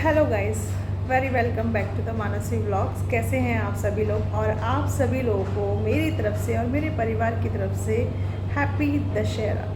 Hello guys, very welcome back to the Mansi vlogs. कैसे हैं आप सभी लोग? और आप सभी लोगों को मेरी तरफ से और मेरे परिवार की तरफ से हैप्पी दशहरा।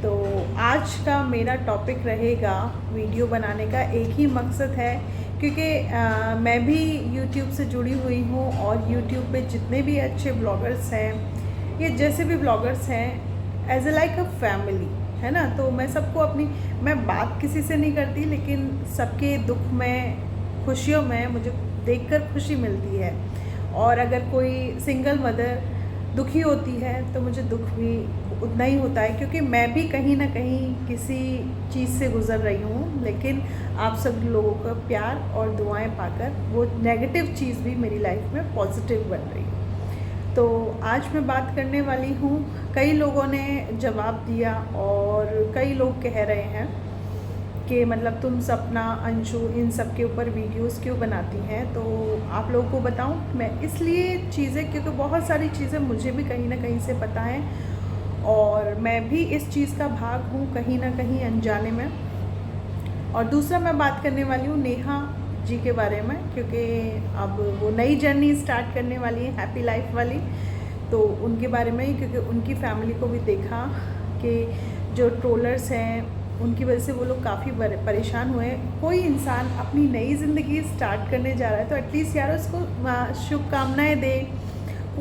तो आज का मेरा टॉपिक रहेगा, वीडियो बनाने का एक ही मकसद है क्योंकि मैं भी यूट्यूब से जुड़ी हुई हूँ और यूट्यूब पे जितने भी अच्छे ब्लॉगर्स हैं या जैसे भी ब्लॉगर्स हैं, as a like a family है ना। तो मैं सबको मैं बात किसी से नहीं करती, लेकिन सबके दुख में, खुशियों में मुझे देखकर खुशी मिलती है। और अगर कोई सिंगल मदर दुखी होती है तो मुझे दुख भी उतना ही होता है, क्योंकि मैं भी कहीं ना कहीं किसी चीज़ से गुज़र रही हूँ। लेकिन आप सब लोगों का प्यार और दुआएं पाकर वो नेगेटिव चीज़ भी मेरी लाइफ में पॉजिटिव बन रही है। तो आज मैं बात करने वाली हूँ, कई लोगों ने जवाब दिया और कई लोग कह रहे हैं कि मतलब तुम सपना, अंशु, इन सब के ऊपर वीडियोस क्यों बनाती हैं। तो आप लोगों को बताऊं, मैं इसलिए चीज़ें, क्योंकि बहुत सारी चीज़ें मुझे भी कहीं ना कहीं से पता है और मैं भी इस चीज़ का भाग हूँ कहीं ना कहीं अनजाने में। और दूसरा मैं बात करने वाली हूँ नेहा जी के बारे में, क्योंकि अब वो नई जर्नी स्टार्ट करने वाली है, हैप्पी लाइफ वाली। तो उनके बारे में ही, क्योंकि उनकी फैमिली को भी देखा कि जो ट्रोलर्स हैं उनकी वजह से वो लोग काफ़ी परेशान हुए। कोई इंसान अपनी नई ज़िंदगी स्टार्ट करने जा रहा है तो एटलीस्ट यार उसको शुभकामनाएं दे,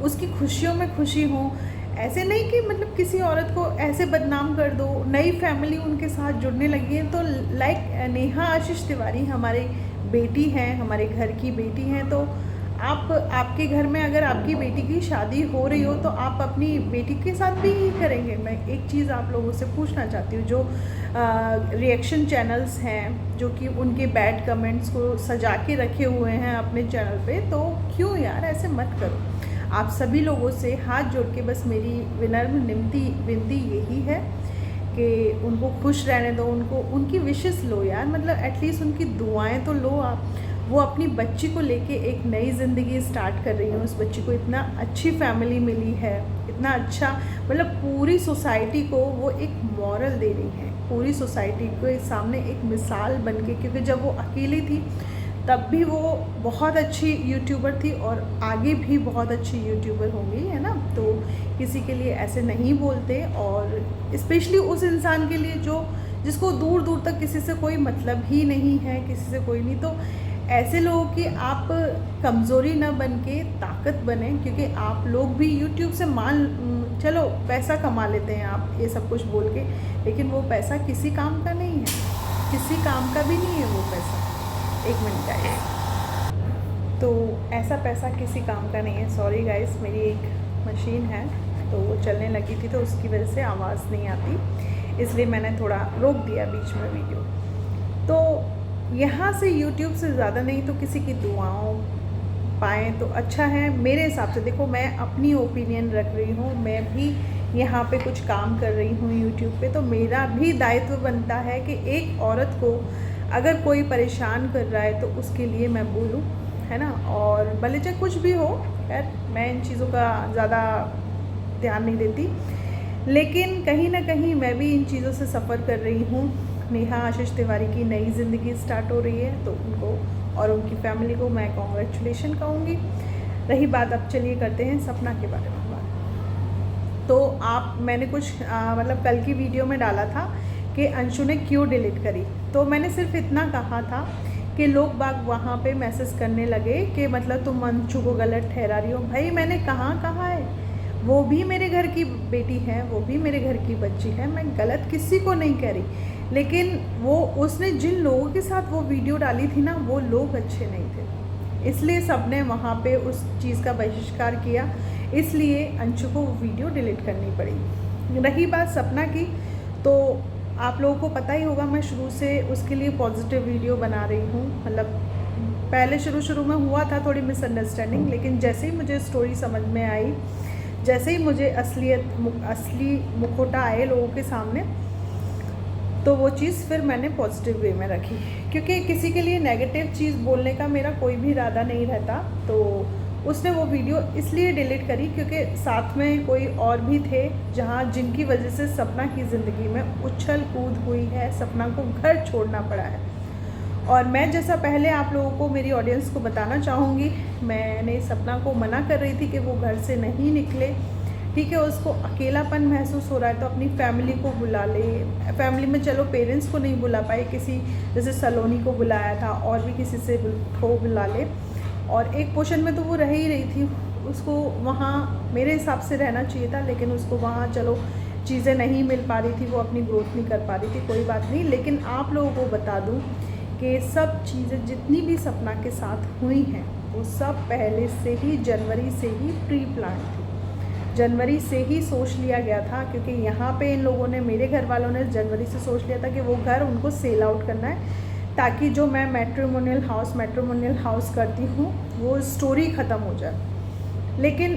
उसकी खुशियों में खुशी हो। ऐसे नहीं कि मतलब किसी औरत को ऐसे बदनाम कर दो। नई फैमिली उनके साथ जुड़ने लगी है तो लाइक नेहा आशीष तिवारी हमारी बेटी हैं, हमारे घर की बेटी हैं। तो आपके घर में अगर आपकी बेटी की शादी हो रही हो तो आप अपनी बेटी के साथ भी यही करेंगे। मैं एक चीज़ आप लोगों से पूछना चाहती हूँ, जो रिएक्शन चैनल्स हैं जो कि उनके बैड कमेंट्स को सजा के रखे हुए हैं अपने चैनल पे, तो क्यों यार ऐसे मत करो। आप सभी लोगों से हाथ जोड़ के बस मेरी विनम्र विनती यही है कि उनको खुश रहने दो, उनको उनकी विशेस लो यार, मतलब एटलीस्ट उनकी दुआएं तो लो आप। वो अपनी बच्ची को लेके एक नई ज़िंदगी स्टार्ट कर रही हूँ। उस बच्ची को इतना अच्छी फैमिली मिली है, इतना अच्छा, मतलब पूरी सोसाइटी को वो एक मॉरल दे रही है, पूरी सोसाइटी के सामने एक मिसाल बन के। क्योंकि जब वो अकेली थी तब भी वो बहुत अच्छी यूट्यूबर थी और आगे भी बहुत अच्छी यूट्यूबर होंगी, है ना। तो किसी के लिए ऐसे नहीं बोलते, और स्पेशली उस इंसान के लिए जिसको दूर दूर तक किसी से कोई मतलब ही नहीं है, किसी से कोई नहीं। तो ऐसे लोगों की आप कमज़ोरी न बन के ताकत बने, क्योंकि आप लोग भी यूट्यूब से चलो पैसा कमा लेते हैं आप ये सब कुछ बोल के, लेकिन वो पैसा किसी काम का नहीं है, किसी काम का भी नहीं है वो पैसा। एक मिनट गाइस, तो ऐसा पैसा किसी काम का नहीं है। सॉरी गाइस, मेरी एक मशीन है तो वो चलने लगी थी तो उसकी वजह से आवाज़ नहीं आती, इसलिए मैंने थोड़ा रोक दिया बीच में वीडियो। तो यहाँ से यूट्यूब से ज़्यादा नहीं तो किसी की दुआओं पाएँ तो अच्छा है मेरे हिसाब से। देखो, मैं अपनी ओपिनियन रख रही हूँ, मैं भी यहाँ पे कुछ काम कर रही हूँ यूट्यूब पे, तो मेरा भी दायित्व बनता है कि एक औरत को अगर कोई परेशान कर रहा है तो उसके लिए मैं बोलूँ, है ना। और भले चाहे कुछ भी हो, खैर मैं इन चीज़ों का ज़्यादा ध्यान नहीं देती, लेकिन कहीं ना कहीं मैं भी इन चीज़ों से सफ़र कर रही हूँ। नेहा आशीष तिवारी की नई ज़िंदगी स्टार्ट हो रही है तो उनको और उनकी फैमिली को मैं कॉन्ग्रेचुलेशन कहूँगी। रही बात, अब चलिए करते हैं सपना के बारे में बात। तो मैंने कुछ मतलब कल की वीडियो में डाला था कि अंशु ने क्यों डिलीट करी। तो मैंने सिर्फ इतना कहा था कि लोग बाग वहाँ पे मैसेज करने लगे कि मतलब तुम अंशु को गलत ठहरा रही हो। भाई मैंने कहाँ कहा है, वो भी मेरे घर की बेटी है, वो भी मेरे घर की बच्ची है, मैं गलत किसी को नहीं कह रही। लेकिन वो उसने जिन लोगों के साथ वो वीडियो डाली थी ना, वो लोग अच्छे नहीं थे, इसलिए सबने वहाँ पे उस चीज़ का बहिष्कार किया, इसलिए अंशु को वो वीडियो डिलीट करनी पड़ी। रही बात सपना की, तो आप लोगों को पता ही होगा मैं शुरू से उसके लिए पॉजिटिव वीडियो बना रही हूँ। मतलब पहले शुरू में हुआ था थोड़ी मिसअंडरस्टैंडिंग, लेकिन जैसे ही मुझे स्टोरी समझ में आई, जैसे ही मुझे असली मुखौटा आए लोगों के सामने, तो वो चीज़ फिर मैंने पॉजिटिव वे में रखी, क्योंकि किसी के लिए नेगेटिव चीज़ बोलने का मेरा कोई भी इरादा नहीं रहता। तो उसने वो वीडियो इसलिए डिलीट करी क्योंकि साथ में कोई और भी थे जिनकी वजह से सपना की ज़िंदगी में उछल कूद हुई है, सपना को घर छोड़ना पड़ा है। और मैं जैसा पहले आप लोगों को, मेरी ऑडियंस को बताना चाहूँगी, मैंने सपना को मना कर रही थी कि वो घर से नहीं निकले, ठीक है। उसको अकेलापन महसूस हो रहा है तो अपनी फैमिली को बुला ले। फैमिली में चलो पेरेंट्स को नहीं बुला पाए, किसी जैसे सलोनी को बुलाया था और भी किसी से को बुला ले। और एक पोर्शन में तो वो रह ही रही थी, उसको वहाँ मेरे हिसाब से रहना चाहिए था, लेकिन उसको वहाँ चलो चीज़ें नहीं मिल पा रही थी, वो अपनी ग्रोथ नहीं कर पा रही थी, कोई बात नहीं। लेकिन आप लोगों को बता दूँ कि सब चीज़ें जितनी भी सपना के साथ हुई हैं वो सब पहले से ही जनवरी से ही प्री प्लान थी। जनवरी से ही सोच लिया गया था, क्योंकि यहाँ पे इन लोगों ने, मेरे घर वालों ने जनवरी से सोच लिया था कि वो घर उनको सेल आउट करना है, ताकि जो मैं मैट्रिमोनियल हाउस करती हूँ वो स्टोरी ख़त्म हो जाए। लेकिन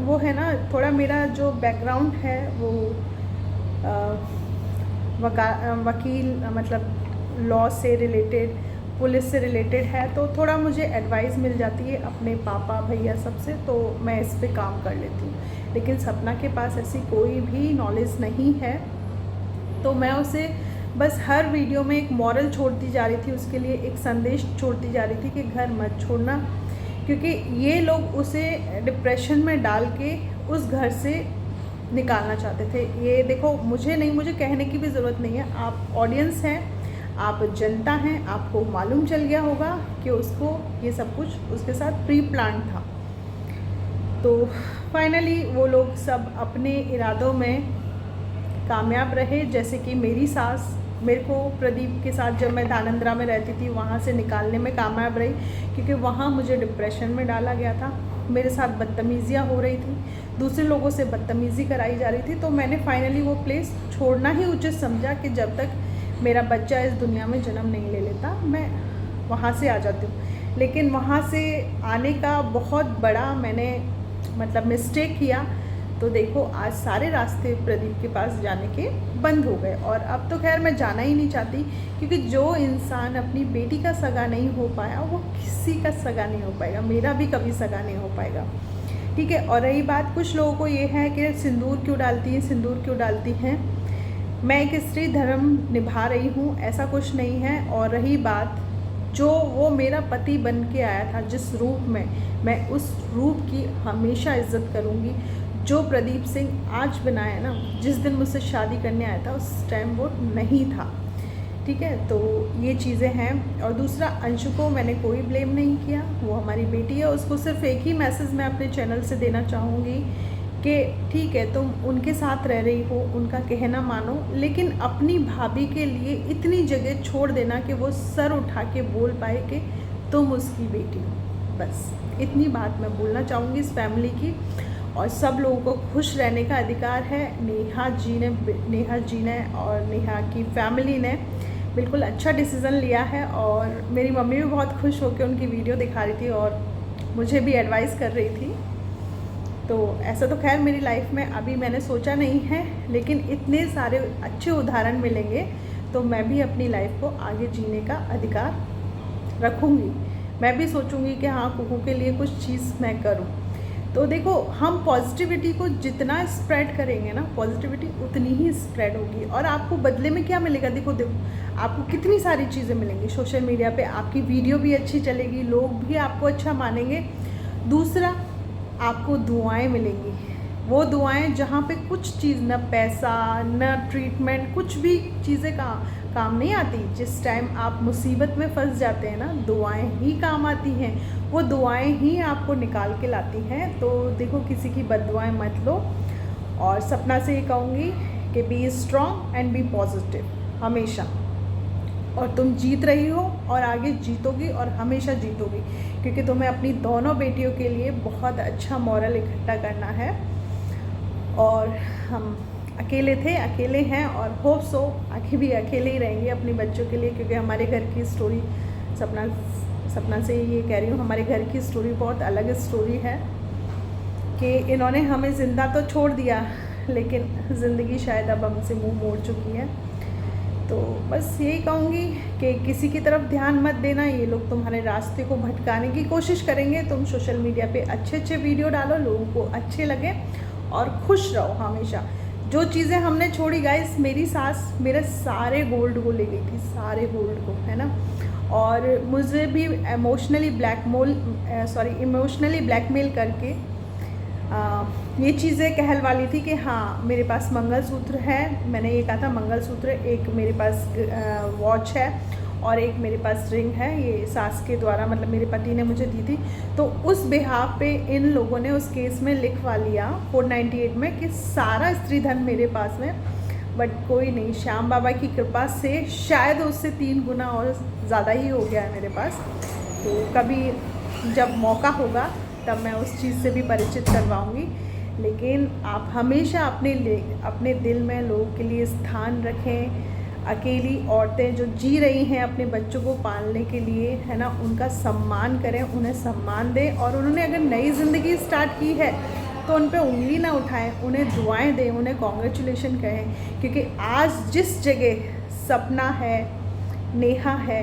वो है ना, थोड़ा मेरा जो बैकग्राउंड है वो वकील मतलब लॉ से रिलेटेड, पुलिस से रिलेटेड है, तो थोड़ा मुझे एडवाइस मिल जाती है अपने पापा भैया सबसे, तो मैं इस पे काम कर लेती हूँ। लेकिन सपना के पास ऐसी कोई भी नॉलेज नहीं है, तो मैं उसे बस हर वीडियो में एक मॉरल छोड़ती जा रही थी, उसके लिए एक संदेश छोड़ती जा रही थी कि घर मत छोड़ना, क्योंकि ये लोग उसे डिप्रेशन में डाल के उस घर से निकालना चाहते थे। ये देखो, मुझे कहने की भी ज़रूरत नहीं है, आप ऑडियंस हैं, आप जनता हैं, आपको मालूम चल गया होगा कि उसको ये सब कुछ उसके साथ प्री प्लान था। तो फाइनली वो लोग सब अपने इरादों में कामयाब रहे। जैसे कि मेरी सास मेरे को प्रदीप के साथ, जब मैं धानंद्रा में रहती थी, वहाँ से निकालने में कामयाब रही, क्योंकि वहाँ मुझे डिप्रेशन में डाला गया था, मेरे साथ बदतमीज़ियाँ हो रही थी, दूसरे लोगों से बदतमीज़ी कराई जा रही थी। तो मैंने फाइनली वो प्लेस छोड़ना ही उचित समझा कि जब तक मेरा बच्चा इस दुनिया में जन्म नहीं ले लेता, मैं वहाँ से आ जाती हूँ। लेकिन वहाँ से आने का बहुत बड़ा मैंने मतलब मिस्टेक किया। तो देखो, आज सारे रास्ते प्रदीप के पास जाने के बंद हो गए, और अब तो खैर मैं जाना ही नहीं चाहती, क्योंकि जो इंसान अपनी बेटी का सगा नहीं हो पाया वो किसी का सगा नहीं हो पाएगा, मेरा भी कभी सगा नहीं हो पाएगा, ठीक है। और रही बात, कुछ लोगों को ये है कि सिंदूर क्यों डालती हैं, मैं एक स्त्री धर्म निभा रही हूँ, ऐसा कुछ नहीं है। और रही बात, जो वो मेरा पति बन के आया था जिस रूप में, मैं उस रूप की हमेशा इज्जत करूँगी। जो प्रदीप सिंह आज बनाया ना, जिस दिन मुझसे शादी करने आया था उस टाइम वो नहीं था, ठीक है। तो ये चीज़ें हैं। और दूसरा, अंशु को मैंने कोई ब्लेम नहीं किया, वो हमारी बेटी है। उसको सिर्फ एक ही मैसेज मैं अपने चैनल से देना चाहूँगी कि ठीक है, तुम उनके साथ रह रही हो, उनका कहना मानो, लेकिन अपनी भाभी के लिए इतनी जगह छोड़ देना कि वो सर उठा के बोल पाए कि तुम उसकी बेटी हो। बस इतनी बात मैं बोलना चाहूँगी इस फैमिली की। और सब लोगों को खुश रहने का अधिकार है। नेहा जी ने और नेहा की फैमिली ने बिल्कुल अच्छा डिसीज़न लिया है, और मेरी मम्मी भी बहुत खुश होकर उनकी वीडियो दिखा रही थी और मुझे भी एडवाइस कर रही थी। तो ऐसा तो खैर मेरी लाइफ में अभी मैंने सोचा नहीं है, लेकिन इतने सारे अच्छे उदाहरण मिलेंगे तो मैं भी अपनी लाइफ को आगे जीने का अधिकार रखूँगी। मैं भी सोचूंगी कि हाँ, कुकू के लिए कुछ चीज़ मैं करूँ। तो देखो, हम पॉजिटिविटी को जितना स्प्रेड करेंगे ना, पॉजिटिविटी उतनी ही स्प्रेड होगी। और आपको बदले में क्या मिलेगा? देखो आपको कितनी सारी चीज़ें मिलेंगी। सोशल मीडिया पे आपकी वीडियो भी अच्छी चलेगी, लोग भी आपको अच्छा मानेंगे। दूसरा, आपको दुआएं मिलेंगी, वो दुआएं जहाँ पे कुछ चीज़, न पैसा न ट्रीटमेंट, कुछ भी चीज़ें काम नहीं आती। जिस टाइम आप मुसीबत में फंस जाते हैं ना, दुआएं ही काम आती हैं। वो दुआएं ही आपको निकाल के लाती हैं। तो देखो, किसी की बददुआएं मत लो। और सपना से ये कहूँगी कि be strong and be positive हमेशा। और तुम जीत रही हो और आगे जीतोगी और हमेशा जीतोगी, क्योंकि तुम्हें अपनी दोनों बेटियों के लिए बहुत अच्छा मॉरल इकट्ठा करना है। और हम अकेले थे, अकेले हैं, और होप सो आगे भी अकेले ही रहेंगे अपने बच्चों के लिए, क्योंकि हमारे घर की स्टोरी, सपना से ये कह रही हूँ, हमारे घर की स्टोरी बहुत अलग स्टोरी है कि इन्होंने हमें ज़िंदा तो छोड़ दिया, लेकिन ज़िंदगी शायद अब हमसे मुँह मोड़ चुकी है। तो बस यही कहूँगी कि किसी की तरफ ध्यान मत देना, ये लोग तुम्हारे रास्ते को भटकाने की कोशिश करेंगे। तुम सोशल मीडिया पे अच्छे अच्छे वीडियो डालो, लोगों को अच्छे लगे, और खुश रहो हमेशा। जो चीज़ें हमने छोड़ी गाइस, मेरी सास मेरे सारे गोल्ड को ले गई थी, सारे गोल्ड को, है ना। और मुझे भी इमोशनली ब्लैकमेल करके ये चीज़ें कहलवाली थी कि हाँ मेरे पास मंगलसूत्र है, मैंने ये कहा था मंगलसूत्र, एक मेरे पास वॉच है और एक मेरे पास रिंग है, ये सास के द्वारा मतलब मेरे पति ने मुझे दी थी। तो उस बिहाफ पे इन लोगों ने उस केस में लिखवा लिया 498 में कि सारा स्त्री धन मेरे पास में। बट कोई नहीं, श्याम बाबा की कृपा से शायद उससे 3 गुना और ज़्यादा ही हो गया है मेरे पास। तो कभी जब मौका होगा तब मैं उस चीज़ से भी परिचित करवाऊँगी। लेकिन आप हमेशा अपने दिल में लोगों के लिए स्थान रखें। अकेली औरतें जो जी रही हैं अपने बच्चों को पालने के लिए, है ना, उनका सम्मान करें, उन्हें सम्मान दें। और उन्होंने अगर नई ज़िंदगी स्टार्ट की है तो उन पे उंगली ना उठाएं, उन्हें दुआएं दें, उन्हें कॉन्ग्रेचुलेशन कहें। क्योंकि आज जिस जगह सपना है, नेहा है,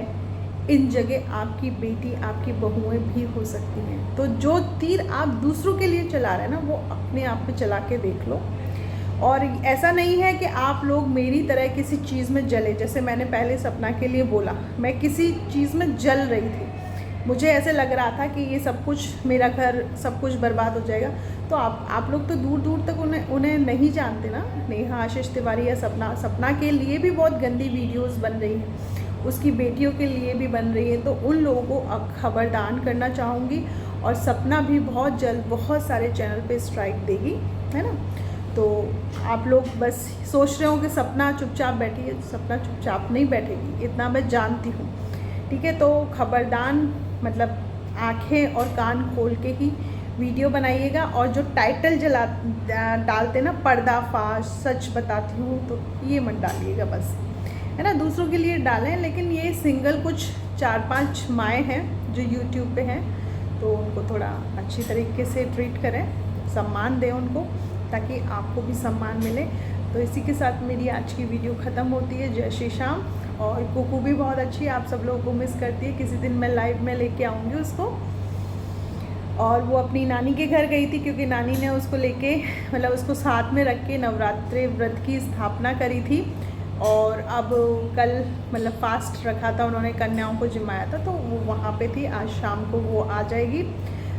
इन जगह आपकी बेटी, आपकी बहुएं भी हो सकती हैं। तो जो तीर आप दूसरों के लिए चला रहे हैं ना, वो अपने आप पे चला के देख लो। और ऐसा नहीं है कि आप लोग मेरी तरह किसी चीज़ में जले। जैसे मैंने पहले सपना के लिए बोला, मैं किसी चीज़ में जल रही थी, मुझे ऐसे लग रहा था कि ये सब कुछ, मेरा घर सब कुछ बर्बाद हो जाएगा। तो आप लोग तो दूर दूर तक उन्हें नहीं जानते ना। नेहा आशीष तिवारी या सपना के लिए भी बहुत गंदी वीडियोस बन रही हैं, उसकी बेटियों के लिए भी बन रही है। तो उन लोगों को खबरदार करना चाहूँगी। और सपना भी बहुत जल्द बहुत सारे चैनल पे स्ट्राइक देगी, है ना। तो आप लोग बस सोच रहे हो कि सपना चुपचाप बैठी है, सपना चुपचाप नहीं बैठेगी, इतना मैं जानती हूँ, ठीक है। तो खबरदार मतलब आँखें और कान खोल के ही वीडियो बनाइएगा। और जो टाइटल डालते ना, पर्दाफाश, सच बताती हूँ, तो ये मत डालिएगा बस, है ना। दूसरों के लिए डालें, लेकिन ये सिंगल कुछ 4-5 माएँ हैं जो यूट्यूब पे हैं, तो उनको थोड़ा अच्छी तरीके से ट्रीट करें, सम्मान दें उनको, ताकि आपको भी सम्मान मिले। तो इसी के साथ मेरी आज की वीडियो ख़त्म होती है। जय श्री श्याम। और कुकू भी बहुत अच्छी है, आप सब लोगों को मिस करती है। किसी दिन मैं लाइव में लेके आऊँगी उसको। और वो अपनी नानी के घर गई थी, क्योंकि नानी ने उसको लेके मतलब उसको साथ में रख के नवरात्रि व्रत की स्थापना करी थी। और अब कल मतलब फास्ट रखा था उन्होंने, कन्याओं को जिमाया था, तो वो वहाँ पे थी। आज शाम को वो आ जाएगी।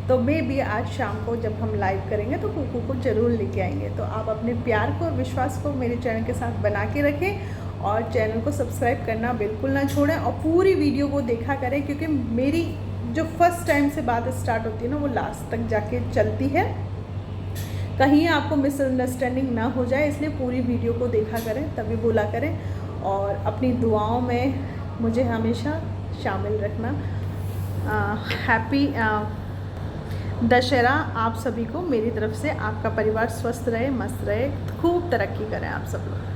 तो मे भी आज शाम को जब हम लाइव करेंगे तो कुकू को ज़रूर लेके आएंगे। तो आप अपने प्यार को और विश्वास को मेरे चैनल के साथ बना के रखें और चैनल को सब्सक्राइब करना बिल्कुल ना छोड़ें। और पूरी वीडियो को देखा करें, क्योंकि मेरी जो फर्स्ट टाइम से बात स्टार्ट होती है ना, वो लास्ट तक जाके चलती है। कहीं आपको मिसअंडरस्टैंडिंग ना हो जाए, इसलिए पूरी वीडियो को देखा करें, तभी बोला करें। और अपनी दुआओं में मुझे हमेशा शामिल रखना। हैप्पी दशहरा आप सभी को मेरी तरफ से। आपका परिवार स्वस्थ रहे, मस्त रहे, खूब तरक्की करें आप सब लोग।